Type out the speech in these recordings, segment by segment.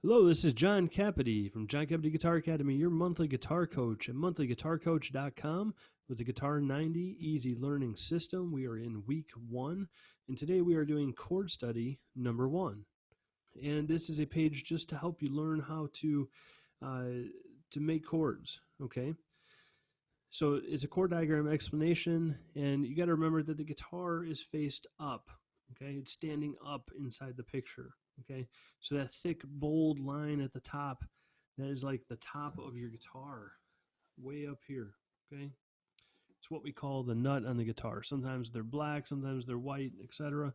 Hello, this is John Capity from John Capity Guitar Academy, your monthly guitar coach at monthlyguitarcoach.com with the Guitar90 Easy Learning System. We are in week 1, and today we are doing chord study number 1. And this is a page just to help you learn how to make chords, okay? So it's a chord diagram explanation, and you got to remember that the guitar is faced up, okay? It's standing up inside the picture. Okay, so that thick, bold line at the top, that is like the top of your guitar, way up here, okay? It's what we call the nut on the guitar. Sometimes they're black, sometimes they're white, etc.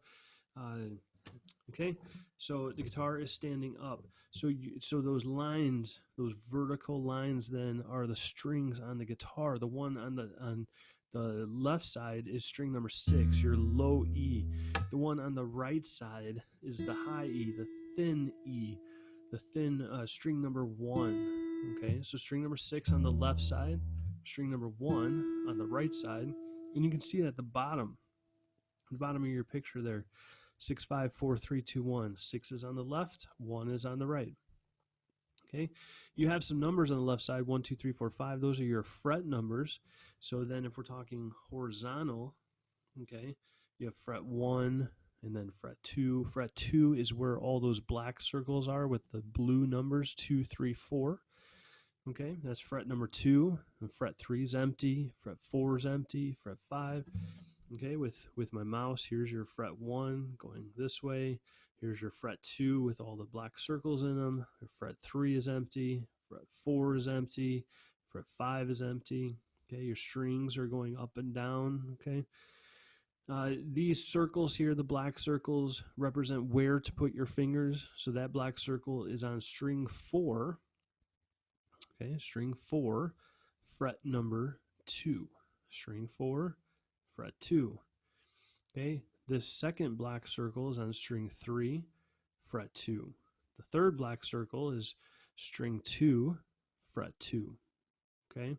Okay, so the guitar is standing up. So those lines, those vertical lines then are the strings on the guitar. The one on the left side is string number 6, your low E. The one on the right side is the high E, the thin E, the thin string number 1. Okay, so string number 6 on the left side, string number 1 on the right side, and you can see it at the bottom of your picture there. 6, 5, 4, 3, 2, 1. 6 is on the left, 1 is on the right. Okay, you have some numbers on the left side, 1, 2, 3, 4, 5. Those are your fret numbers. So then if we're talking horizontal, okay, you have fret 1 and then fret 2. Fret 2 is where all those black circles are with the blue numbers, 2, 3, 4. Okay, that's fret number 2. And fret 3 is empty, fret 4 is empty, fret 5. Okay, with my mouse, here's your fret 1 going this way. Here's your fret 2 with all the black circles in them. Your fret 3 is empty. Fret 4 is empty. Fret 5 is empty. Okay, your strings are going up and down. Okay, these circles here, the black circles, represent where to put your fingers. So that black circle is on string 4. Okay, string 4, fret number 2. String 4, fret 2. Okay, this second black circle is on string 3, fret 2. The third black circle is string 2, fret 2. Okay,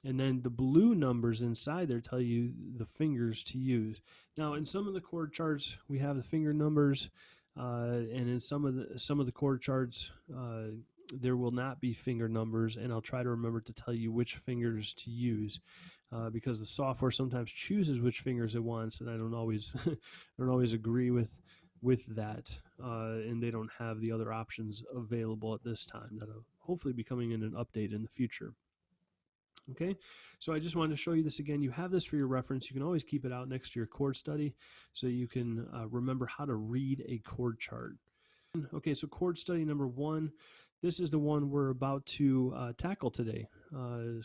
and then the blue numbers inside there tell you the fingers to use. Now, in some of the chord charts, we have the finger numbers, and in some of the chord charts, there will not be finger numbers, and I'll try to remember to tell you which fingers to use. Because the software sometimes chooses which fingers it wants, and I don't always agree with that, and they don't have the other options available at this time. That'll hopefully be coming in an update in the future. Okay, so I just wanted to show you this again. You have this for your reference. You can always keep it out next to your chord study so you can remember how to read a chord chart. Okay, so chord study number 1. This is the one we're about to tackle today.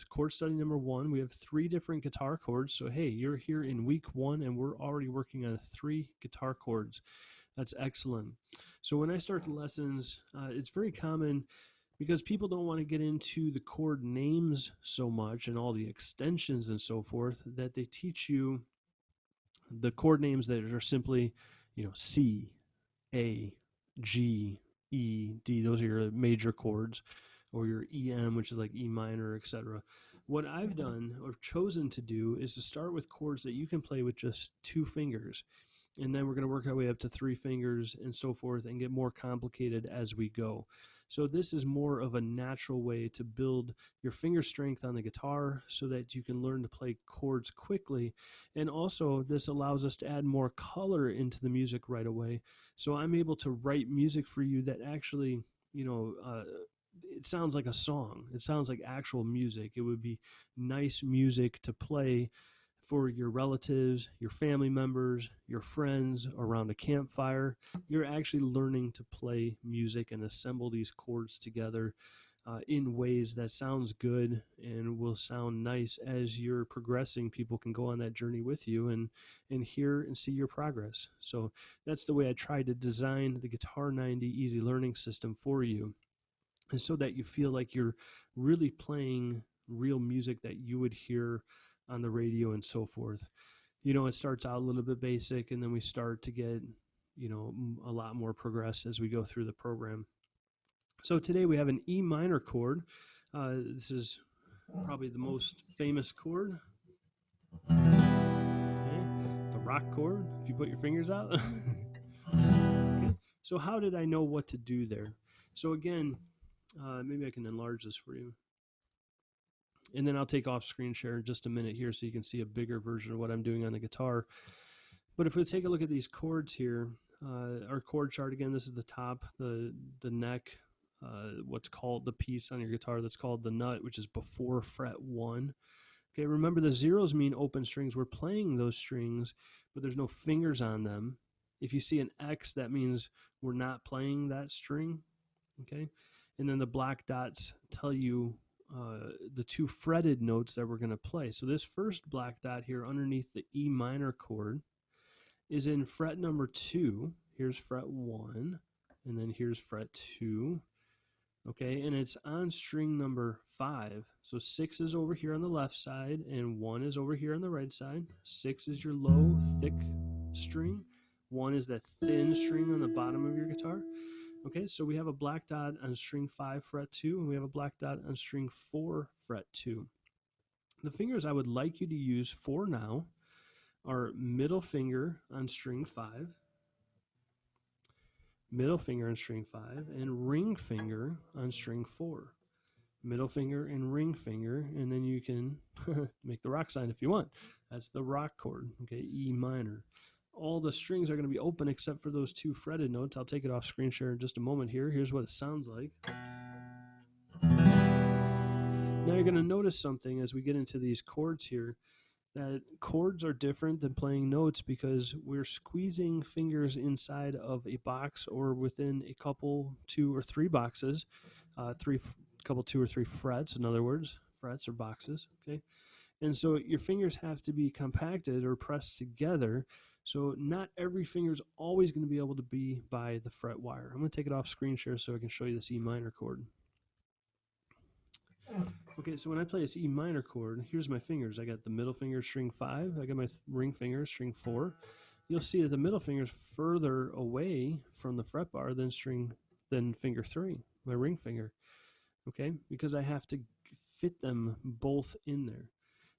Chord study number 1. We have 3 different guitar chords. So hey, you're here in week 1 and we're already working on 3 guitar chords. That's excellent. So when I start the lessons, it's very common because people don't want to get into the chord names so much and all the extensions and so forth that they teach you the chord names that are simply, C, A, G, E, D. Those are your major chords, or your EM, which is like E minor, etc. What I've done or chosen to do is to start with chords that you can play with just 2 fingers. And then we're going to work our way up to 3 fingers and so forth and get more complicated as we go. So this is more of a natural way to build your finger strength on the guitar so that you can learn to play chords quickly. And also this allows us to add more color into the music right away. So I'm able to write music for you that actually, it sounds like a song. It sounds like actual music. It would be nice music to play for your relatives, your family members, your friends around a campfire. You're actually learning to play music and assemble these chords together in ways that sounds good and will sound nice as you're progressing. People can go on that journey with you and hear and see your progress. So that's the way I tried to design the Guitar90 Easy Learning System for you, and so that you feel like you're really playing real music that you would hear on the radio and so forth. It starts out a little bit basic, and then we start to get, a lot more progress as we go through the program. So today we have an E minor chord. This is probably the most famous chord. Okay. The rock chord, if you put your fingers out. Okay. So how did I know what to do there? So again, maybe I can enlarge this for you. And then I'll take off screen share in just a minute here so you can see a bigger version of what I'm doing on the guitar. But if we take a look at these chords here, our chord chart, again, this is the top, the neck, what's called the piece on your guitar that's called the nut, which is before fret 1. Okay, remember the zeros mean open strings. We're playing those strings, but there's no fingers on them. If you see an X, that means we're not playing that string. Okay, and then the black dots tell you the 2 fretted notes that we're going to play. So this first black dot here underneath the E minor chord is in fret number 2. Here's fret 1, and then here's fret 2. Okay, and it's on string number 5. So 6 is over here on the left side, and 1 is over here on the right side. 6 is your low, thick string. 1 is that thin string on the bottom of your guitar. Okay, so we have a black dot on string 5, fret 2, and we have a black dot on string 4, fret 2. The fingers I would like you to use for now are middle finger on string 5, middle finger on string 5, and ring finger on string 4. Middle finger and ring finger, and then you can make the rock sign if you want. That's the rock chord, okay, E minor. All the strings are going to be open except for those 2 fretted notes. I'll take it off screen share in just a moment here. Here's what it sounds like. Now you're going to notice something as we get into these chords here, that chords are different than playing notes because we're squeezing fingers inside of a box or within a couple, 2 or 3 boxes, couple 2 or 3 frets, in other words, frets or boxes, okay? And so your fingers have to be compacted or pressed together. So not every finger is always going to be able to be by the fret wire. I'm going to take it off screen share so I can show you this E minor chord. Okay, so when I play this E minor chord, here's my fingers. I got the middle finger, string 5. I got my ring finger, string 4. You'll see that the middle finger is further away from the fret bar than finger 3, my ring finger. Okay, because I have to fit them both in there.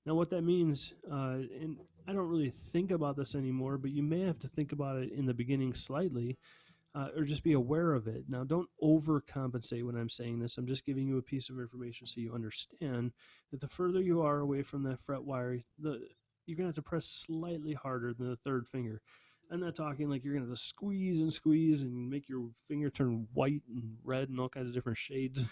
Now what that means, and I don't really think about this anymore, but you may have to think about it in the beginning slightly, or just be aware of it. Now don't overcompensate when I'm saying this. I'm just giving you a piece of information so you understand that the further you are away from that fret wire, you're going to have to press slightly harder than the third finger. I'm not talking like you're going to have to squeeze and make your finger turn white and red and all kinds of different shades.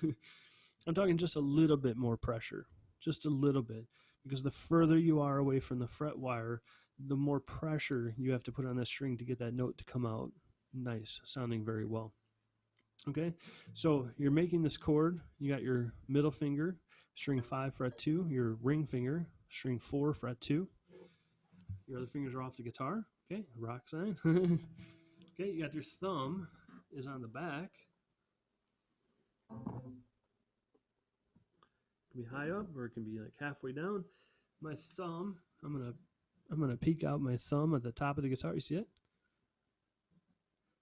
I'm talking just a little bit more pressure, just a little bit. Because the further you are away from the fret wire, the more pressure you have to put on that string to get that note to come out nice, sounding very well. Okay, so you're making this chord. You got your middle finger, string 5, fret 2, your ring finger, string 4, fret 2. Your other fingers are off the guitar. Okay, rock sign. Okay, you got your thumb is on the back. It can be high up or it can be like halfway down. My thumb, I'm gonna peek out my thumb at the top of the guitar. You see it?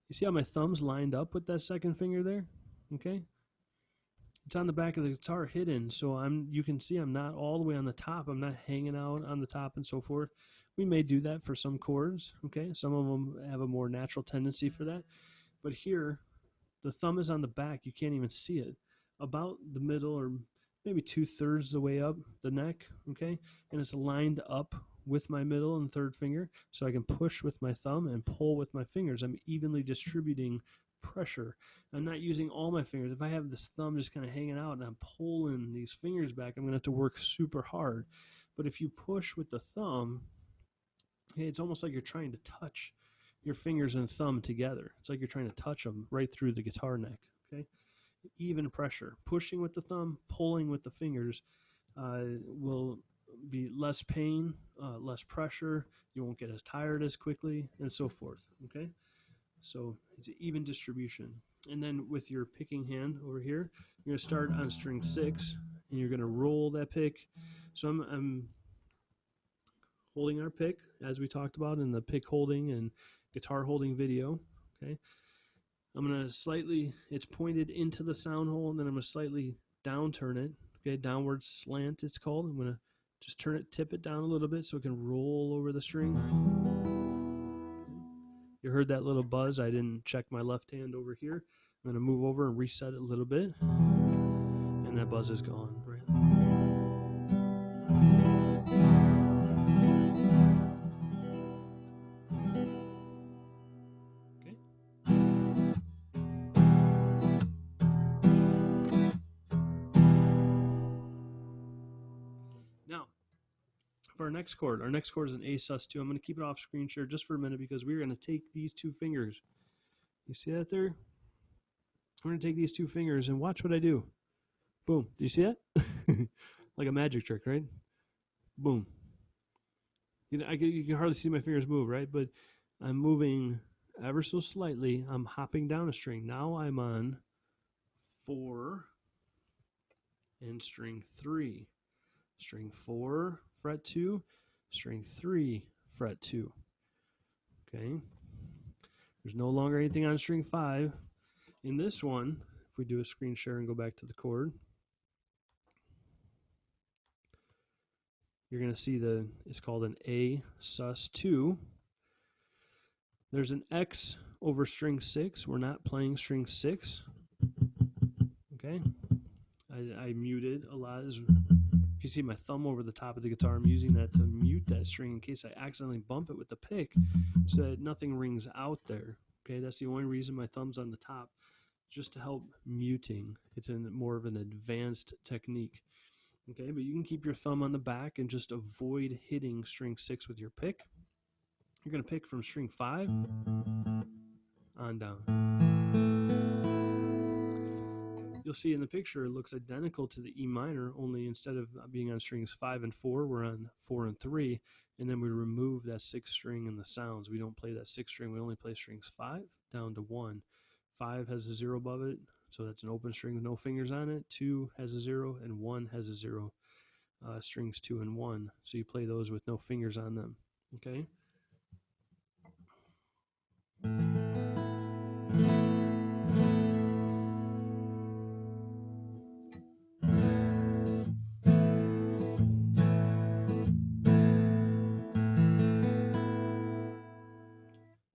You see how my thumb's lined up with that second finger there? Okay. It's on the back of the guitar hidden, so you can see I'm not all the way on the top. I'm not hanging out on the top and so forth. We may do that for some chords, okay? Some of them have a more natural tendency for that. But here, the thumb is on the back. You can't even see it. About the middle or maybe 2/3 the way up the neck, okay? And it's lined up with my middle and third finger, so I can push with my thumb and pull with my fingers. I'm evenly distributing pressure. I'm not using all my fingers. If I have this thumb just kind of hanging out and I'm pulling these fingers back, I'm going to have to work super hard. But if you push with the thumb, hey, it's almost like you're trying to touch your fingers and thumb together. It's like you're trying to touch them right through the guitar neck, okay? Even pressure. Pushing with the thumb, pulling with the fingers will be less pain, less pressure. You won't get as tired as quickly, and so forth, okay? So it's an even distribution. And then with your picking hand over here, you're going to start on string 6, and you're going to roll that pick. So I'm holding our pick, as we talked about in the pick holding and guitar holding video, okay? I'm going to slightly, it's pointed into the sound hole, and then I'm going to slightly down turn it, okay, downward slant it's called. I'm going to just turn it, tip it down a little bit so it can roll over the string. You heard that little buzz. I didn't check my left hand over here. I'm going to move over and reset it a little bit, and that buzz is gone. Right? Now, for our next chord is an A sus2. I'm going to keep it off screen share just for a minute because we're going to take these two fingers. You see that there? We're going to take these two fingers and watch what I do. Boom. Do you see that? Like a magic trick, right? Boom. You know, you can hardly see my fingers move, right? But I'm moving ever so slightly. I'm hopping down a string. Now I'm on 4 and string 3. String 4, fret 2, string 3, fret 2. Okay. There's no longer anything on string 5. In this one, if we do a screen share and go back to the chord, you're going to see it's called an A sus2. There's an X over string 6. We're not playing string 6. Okay. I muted a lot. If you see my thumb over the top of the guitar, I'm using that to mute that string in case I accidentally bump it with the pick so that nothing rings out there. Okay, that's the only reason my thumb's on the top, just to help muting. It's more of an advanced technique. Okay, but you can keep your thumb on the back and just avoid hitting string 6 with your pick. You're going to pick from string 5 on down. You'll see in the picture it looks identical to the E minor, only instead of being on strings 5 and 4, we're on 4 and 3, and then we remove that 6th string in the sounds. We don't play that 6th string, we only play strings 5 down to 1. 5 has a 0 above it, so that's an open string with no fingers on it. 2 has a 0, and 1 has a 0. Strings 2 and 1, so you play those with no fingers on them. Okay?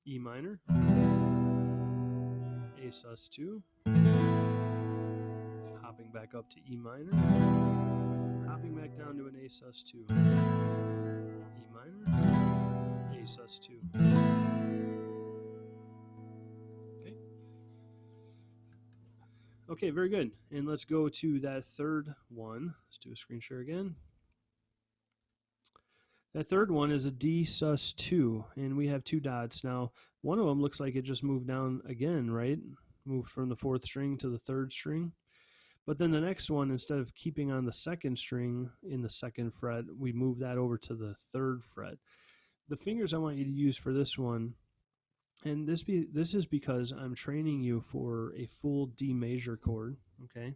E minor, A sus2, hopping back up to E minor, hopping back down to an A sus2, E minor, A sus2. Okay. Okay, very good. And let's go to that third one. Let's do a screen share again. That third one is a D sus2, and we have 2 dots. Now, one of them looks like it just moved down again, right? Moved from the 4th string to the 3rd string. But then the next one, instead of keeping on the 2nd string in the 2nd fret, we move that over to the 3rd fret. The fingers I want you to use for this one, and this is because I'm training you for a full D major chord, okay?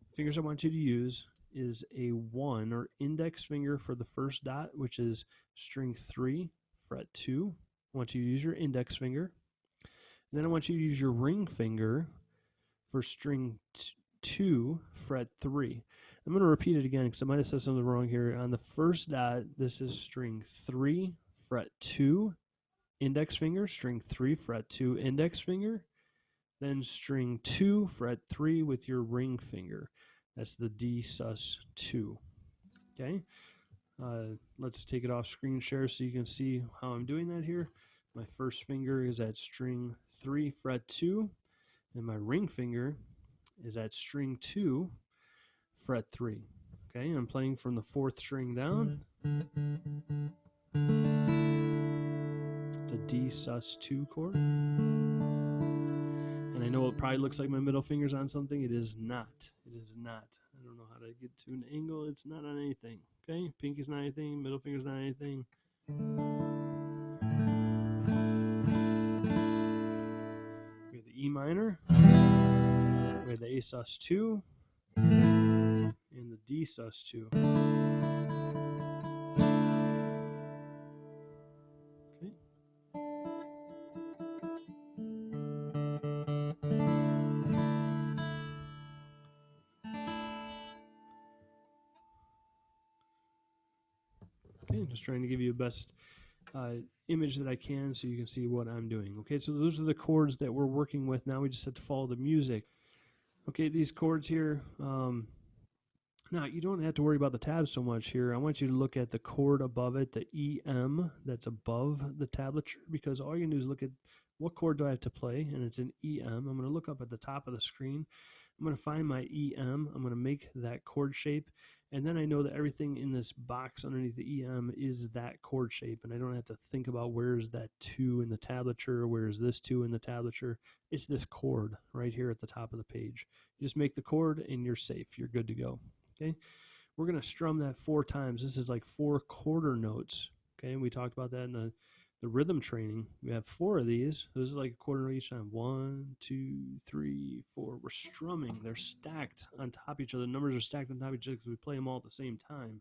The fingers I want you to use is a 1 or index finger for the first dot, which is string 3, fret 2. I want you to use your index finger. And then I want you to use your ring finger for string 2, fret 3. I'm going to repeat it again because I might have said something wrong here. On the first dot, this is string 3, fret 2, index finger, string 3, fret 2, index finger, then string 2, fret 3 with your ring finger. That's the D sus2. Okay, let's take it off screen share so you can see how I'm doing that here. My first finger is at string 3, fret 2, and my ring finger is at string 2, fret 3. Okay, I'm playing from the 4th string down. It's a D sus2 chord. And I know it probably looks like my middle finger's on something. It is not. It is not. I don't know how to get to an angle. It's not on anything. Okay? Pinky's not anything. Middle finger's not anything. We have the E minor. We have the A sus2. And the D sus2. Okay. Okay, just trying to give you the best image that I can so you can see what I'm doing. Okay, so those are the chords that we're working with. Now we just have to follow the music. Okay, these chords here, now you don't have to worry about the tabs so much here. I want you to look at the chord above it, the EM that's above the tablature, because all you can do is look at what chord do I have to play, and it's an EM. I'm going to look up at the top of the screen. I'm going to find my EM. I'm going to make that chord shape, and then I know that everything in this box underneath the EM is that chord shape, and I don't have to think about where's that 2 in the tablature, where's this 2 in the tablature. It's this chord right here at the top of the page. You just make the chord and you're safe. You're good to go. Okay, we're going to strum that 4 times. This is like 4 quarter notes. Okay, and we talked about that in the rhythm training. We have 4 of these. This is like a quarter note each time. 1, 2, 3, 4. We're strumming. They're stacked on top of each other. The numbers are stacked on top of each other because we play them all at the same time.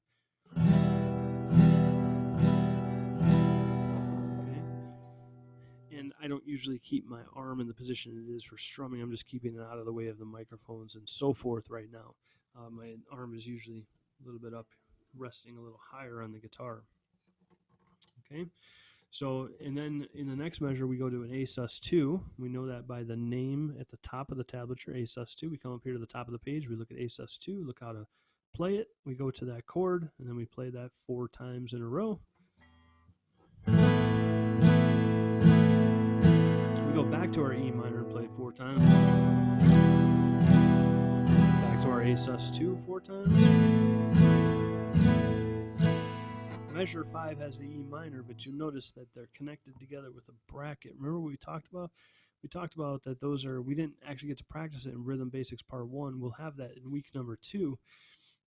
Okay, and I don't usually keep my arm in the position it is for strumming. I'm just keeping it out of the way of the microphones and so forth right now. My arm is usually a little bit up, resting a little higher on the guitar. Okay, so, and then in the next measure, we go to an A sus2. We know that by the name at the top of the tablature, A sus2. We come up here to the top of the page, we look at A sus2, look how to play it. We go to that chord, and then we play that 4 times in a row. We go back to our E minor and play 4 times. To our A sus2 4 times. Measure 5 has the E minor, but you'll notice that they're connected together with a bracket. Remember what we talked about? We talked about that those are, we didn't actually get to practice it in Rhythm Basics Part 1. We'll have that in week number 2.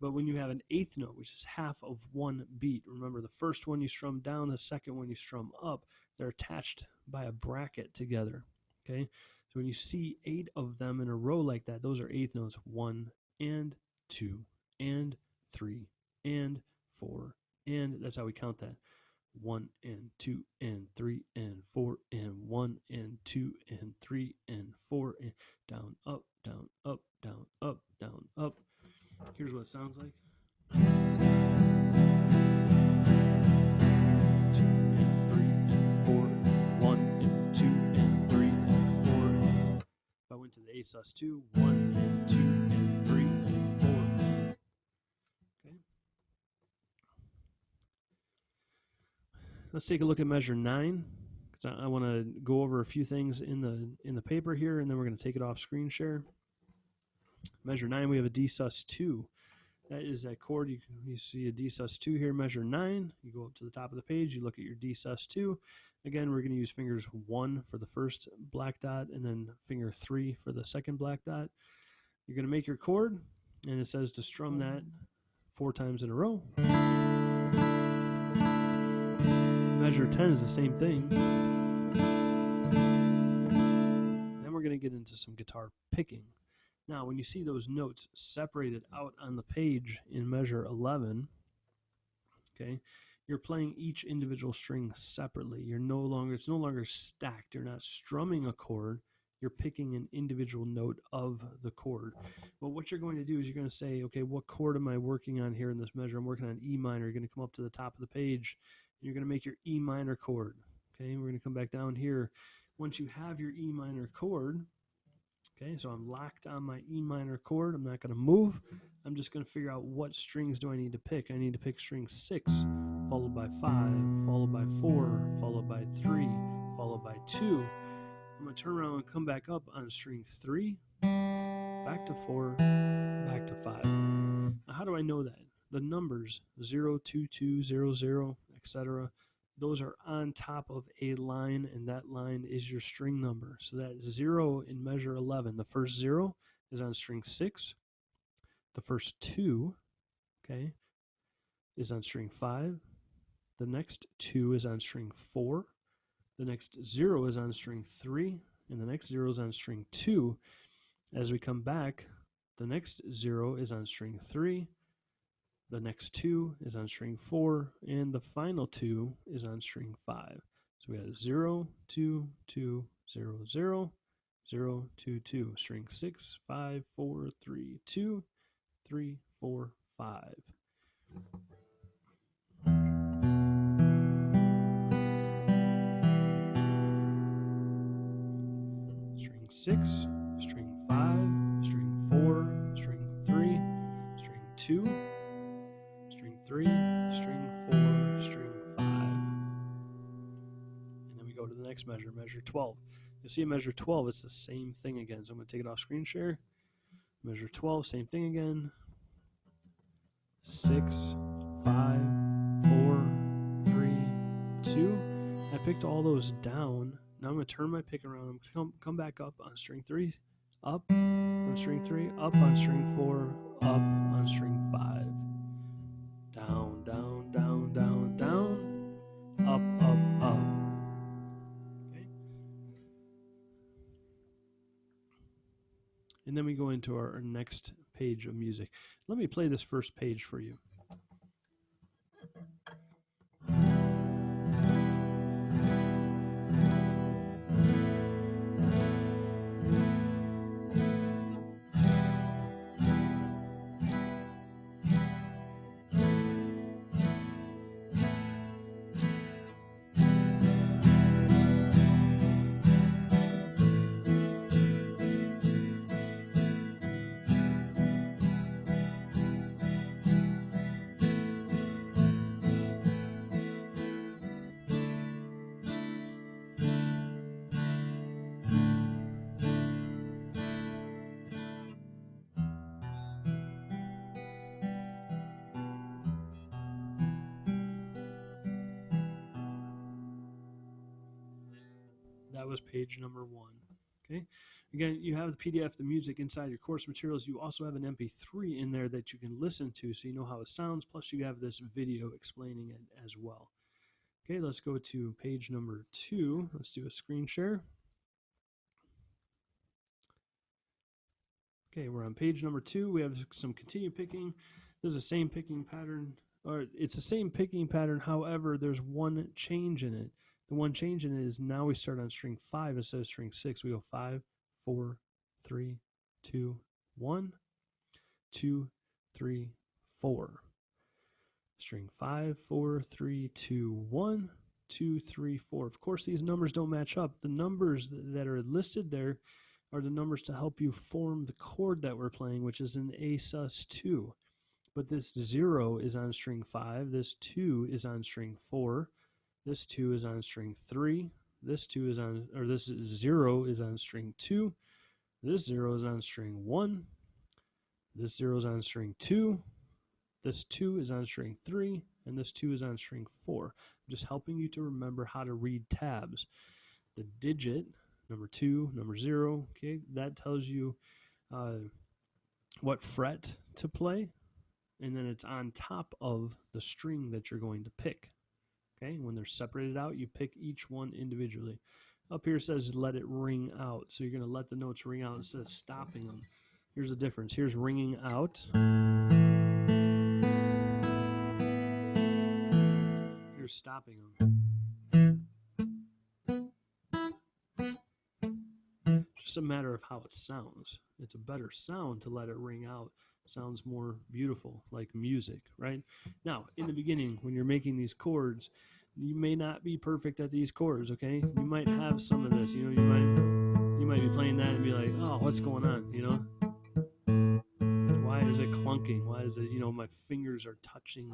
But when you have an 8th note, which is half of 1 beat, remember the first one you strum down, the second one you strum up, they're attached by a bracket together. Okay? So when you see 8 of them in a row like that, those are 8th notes. 1 and 2 and 3 and 4, and that's how we count that. 1 and 2 and 3 and 4 and 1 and 2 and 3 and 4 and down, up, down, up, down, up, down, up. Here's what it sounds like. 2 and 3 and 4, 1 and 2 and 3 and 4. If I went to the A sus2, 1 and 2 and 3 and 4. Okay. Let's take a look at measure 9, because I want to go over a few things in the paper here, and then we're going to take it off screen share. Measure 9, we have a D sus2. That is that chord. You see a D sus2 here, measure 9. You go up to the top of the page, you look at your D sus2. Again, we're going to use fingers 1 for the first black dot and then finger 3 for the second black dot. You're going to make your chord, and it says to strum that 4 times in a row. Measure 10 is the same thing. Then we're going to get into some guitar picking. Now, when you see those notes separated out on the page in measure 11, okay, you're playing each individual string separately. It's no longer stacked. You're not strumming a chord. You're picking an individual note of the chord. Well, what you're going to do is you're going to say, okay, what chord am I working on here in this measure? I'm working on E minor. You're going to come up to the top of the page, and you're going to make your E minor chord. Okay, we're going to come back down here. Once you have your E minor chord, okay, so I'm locked on my E minor chord. I'm not going to move. I'm just going to figure out what strings do I need to pick. I need to pick string 6, followed by 5, followed by 4, followed by 3, followed by 2. I'm going to turn around and come back up on string 3, back to 4, back to 5. Now, how do I know that? The numbers 0, 2, 2, 0, 0, etc., those are on top of a line, and that line is your string number. So that 0 in measure 11, the first 0 is on string 6. The first 2, okay, is on string 5. The next 2 is on string 4. The next 0 is on string 3, and the next 0 is on string 2. As we come back, the next 0 is on string 3. The next 2 is on string 4, and the final 2 is on string 5. So we have 0, 2, 2, 0, 0, 0, 2, 2. String 6, 5, 4, 3, 2, 3, 4, 5. string 6, string 5, string 4, string 3, string 2, string 3, string 4, string 5. And then we go to the next measure, measure 12. You'll see in measure 12, it's the same thing again. So I'm going to take it off screen share. Measure 12, same thing again. 6, 5, 4, 3, 2. I picked all those down. Now I'm going to turn my pick around. I'm going to come back up on string 3, up on string 3, up on string 4, up on string 5. Down, down, down, down, down, up, up, up. Okay. And then we go into our next page of music. Let me play this first page for you. That was page number 1. Okay. Again, you have the PDF, the music inside your course materials. You also have an MP3 in there that you can listen to so you know how it sounds. Plus, you have this video explaining it as well. Okay, let's go to page number 2. Let's do a screen share. Okay, we're on page number 2. We have some continue picking. This is the same picking pattern, or it's the same picking pattern. However, there's one change in it. The one change in it is now we start on string 5 instead of string 6. We go 5, 4, 3, 2, 1, 2, 3, 4. String 5, 4, 3, 2, 1, 2, 3, 4. Of course, these numbers don't match up. The numbers that are listed there are the numbers to help you form the chord that we're playing, which is an A sus2. But this 0 is on string 5. This 2 is on string 4. This 2 is on string 3. This 2 is on, or this 0 is on string 2. This 0 is on string 1. This 0 is on string 2. This 2 is on string 3. And this 2 is on string 4. I'm just helping you to remember how to read tabs. The digit, number 2, number 0, okay, that tells you what fret to play. And then it's on top of the string that you're going to pick. Okay, when they're separated out, you pick each one individually. Up here it says let it ring out. So you're going to let the notes ring out instead of stopping them. Here's the difference. Here's ringing out. Here's stopping them. Just a matter of how it sounds. It's a better sound to let it ring out. Sounds more beautiful, like music, right? Now, in the beginning, when you're making these chords, you may not be perfect at these chords, okay? You might have some of this, you know, you might be playing that and be like, oh, what's going on, you know? Why is it clunking? Why is it, you know, my fingers are touching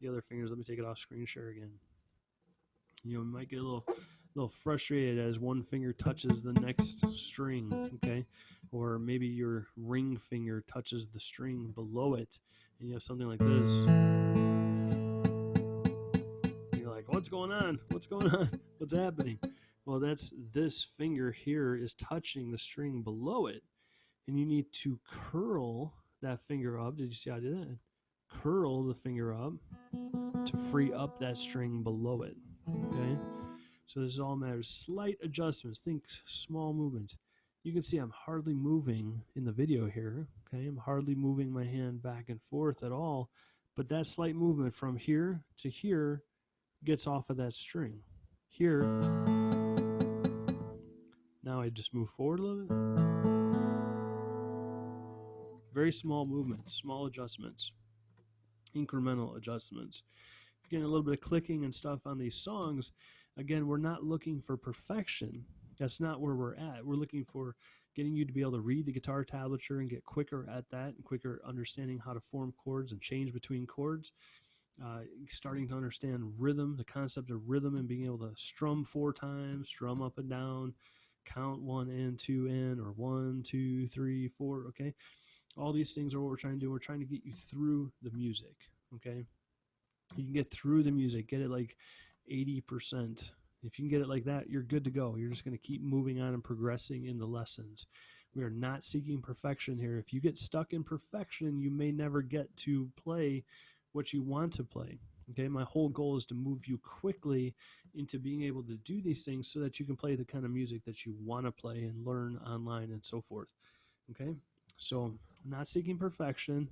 the other fingers? Let me take it off screen share again. You know, you might get a little frustrated as one finger touches the next string, okay? Or maybe your ring finger touches the string below it, and you have something like this. And you're like, what's going on? What's going on? What's happening? Well, that's this finger here is touching the string below it, and you need to curl that finger up. Did you see how I did that? Curl the finger up to free up that string below it, okay? So this all matters. Slight adjustments. Think small movements. You can see I'm hardly moving in the video here. Okay, I'm hardly moving my hand back and forth at all. But that slight movement from here to here gets off of that string. Here, now I just move forward a little bit. Very small movements, small adjustments, incremental adjustments. If you're getting a little bit of clicking and stuff on these songs, again, we're not looking for perfection. That's not where we're at. We're looking for getting you to be able to read the guitar tablature and get quicker at that and quicker understanding how to form chords and change between chords. Starting to understand rhythm, the concept of rhythm, and being able to strum 4 times, strum up and down, count 1 and 2 in, or 1, 2, 3, 4. Okay, all these things are what we're trying to do. We're trying to get you through the music. Okay, you can get through the music, get it like 80%. If you can get it like that, you're good to go. You're just going to keep moving on and progressing in the lessons. We are not seeking perfection here. If you get stuck in perfection, you may never get to play what you want to play. Okay, my whole goal is to move you quickly into being able to do these things so that you can play the kind of music that you want to play and learn online and so forth. Okay, so not seeking perfection.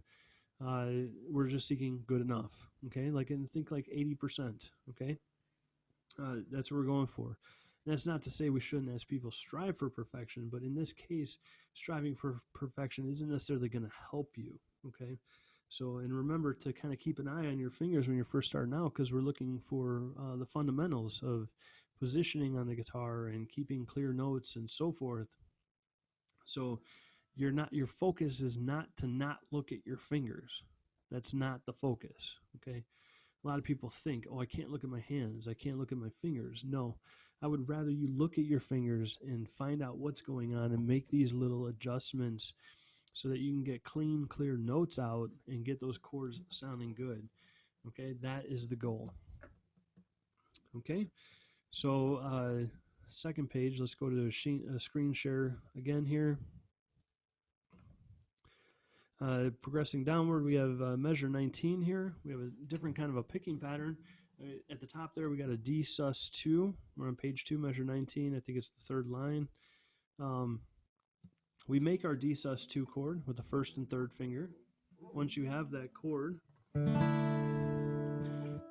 We're just seeking good enough. Okay, like, and think like 80%. Okay, that's what we're going for. And that's not to say we shouldn't, as people, strive for perfection, but in this case, striving for perfection isn't necessarily going to help you. Okay, so, and remember to kind of keep an eye on your fingers when you're first starting out, because we're looking for the fundamentals of positioning on the guitar and keeping clear notes and so forth. So your focus is not to not look at your fingers. That's not the focus. Okay, a lot of people think, oh, I can't look at my hands, I can't look at my fingers. No, I would rather you look at your fingers and find out what's going on and make these little adjustments so that you can get clean, clear notes out and get those chords sounding good. Okay, that is the goal. Okay, so second page, let's go to a screen share again here. Progressing downward, we have measure 19 here. We have a different kind of a picking pattern. At the top there, we got a D sus2. We're on page 2, measure 19. I think it's the third line. We make our D sus2 chord with the first and third finger. Once you have that chord, then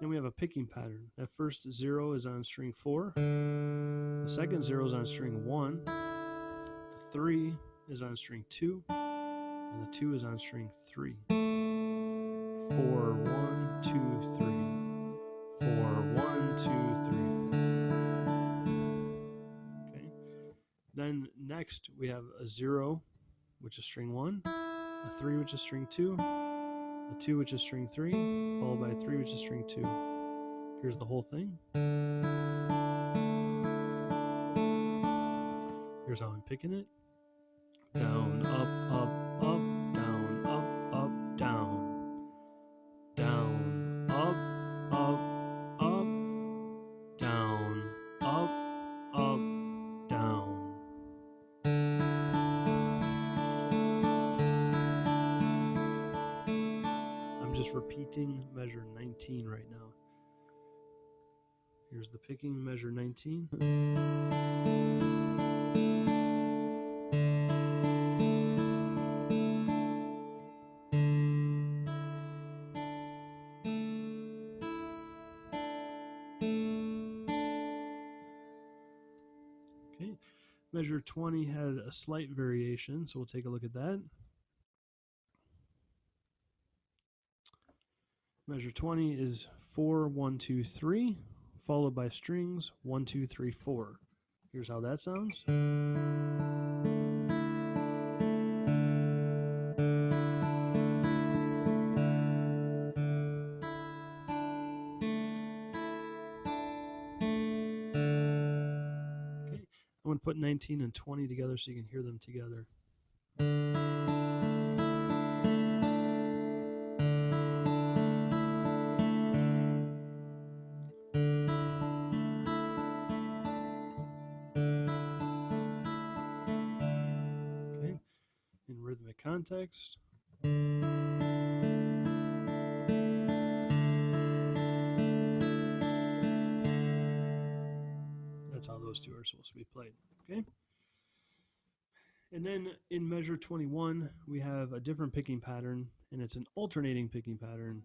we have a picking pattern. That first 0 is on string 4. The second 0 is on string 1. The 3 is on string 2. And the 2 is on string 3. 4, 1, 2, 3. 4, 1, 2, 3. Okay. Then next we have a 0, which is string 1, a 3, which is string 2, a 2, which is string 3, followed by a 3, which is string 2. Here's the whole thing. Here's how I'm picking it. Down, up, up, up, down, up, up, down. Down, up, up, up, down, up, up, down. I'm just repeating measure 19 right now. Here's the picking, measure 19. Okay, measure 20 had a slight variation, so we'll take a look at that. Measure 20 is 4, 1, 2, 3, followed by strings 1, 2, 3, 4. Here's how that sounds. Okay, I'm going to put 19 and 20 together so you can hear them together. In rhythmic context. That's how those two are supposed to be played. Okay. And then in measure 21, we have a different picking pattern, and it's an alternating picking pattern.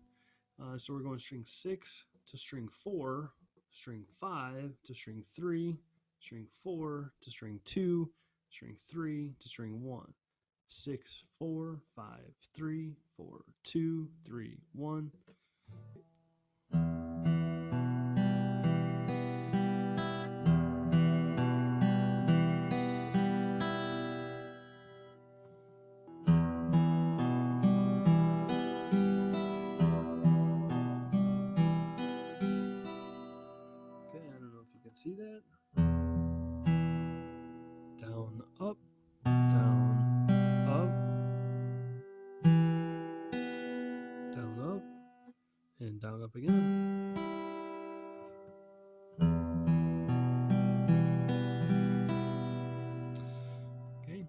So we're going string 6 to string 4, string 5 to string 3, string 4 to string 2, string 3 to string 1. 6, 4, 5, 3, 4, 2, 3, 1. see that? Down, up, down, up, down, up, and down, up again. Okay.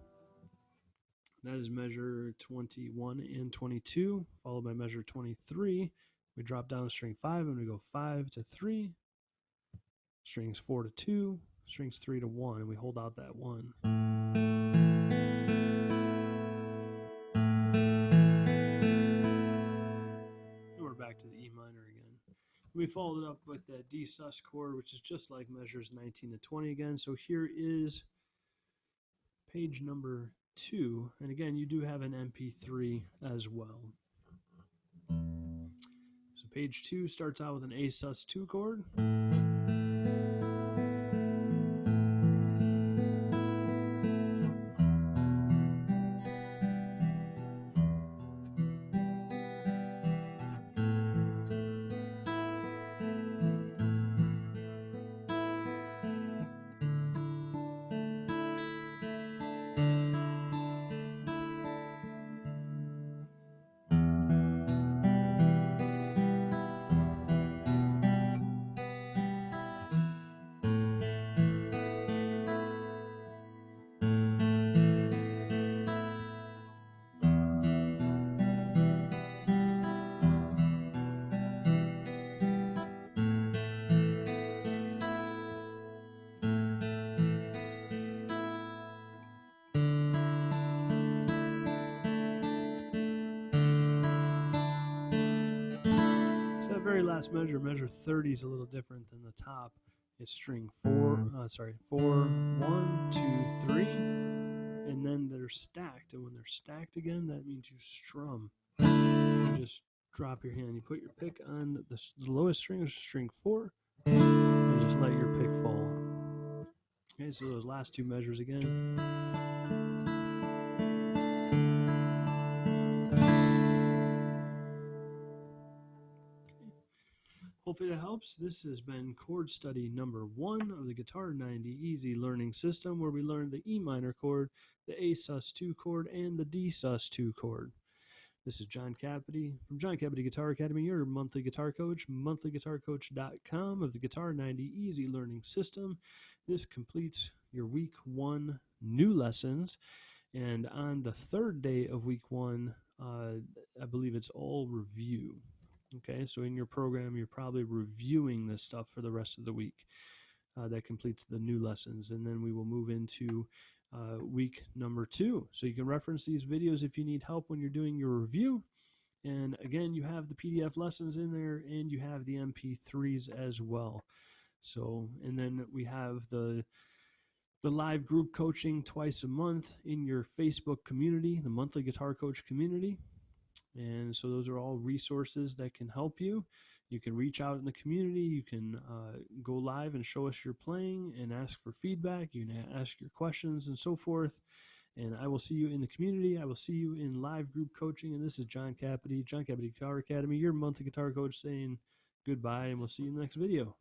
That is measure 21 and 22, followed by measure 23. We drop down to string 5 and we go 5 to 3, strings 4 to 2, strings 3 to 1, and we hold out that 1. And we're back to the E minor again. We followed it up with the D sus chord, which is just like measures 19 to 20 again. So here is page number 2, and again, you do have an MP3 as well. So page 2 starts out with an A sus2 chord. So that very last measure, measure 30, is a little different than the top. It's string 4, 1, 2, 3, and then they're stacked. And when they're stacked again, that means you strum. You just drop your hand. You put your pick on the lowest string, which is string 4, and just let your pick fall. Okay, so those last two measures again. Hopefully that helps. This has been chord study number 1 of the Guitar90 Easy Learning System, where we learned the E minor chord, the A sus2 chord, and the D sus2 chord. This is John Capity from John Capity Guitar Academy, your monthly guitar coach, monthlyguitarcoach.com of the Guitar90 Easy Learning System. This completes your week 1 new lessons. And on the 3rd day of week 1, I believe it's all review. Okay, so in your program, you're probably reviewing this stuff for the rest of the week. That completes the new lessons, and then we will move into week number 2. So you can reference these videos if you need help when you're doing your review. And again, you have the PDF lessons in there, and you have the MP3s as well. So, and then we have the live group coaching twice a month in your Facebook community, the Monthly Guitar Coach community. And so those are all resources that can help you. You can reach out in the community. You can go live and show us your playing and ask for feedback. You can ask your questions and so forth. And I will see you in the community. I will see you in live group coaching. And this is John Capity, John Capity Guitar Academy, your monthly guitar coach, saying goodbye, and we'll see you in the next video.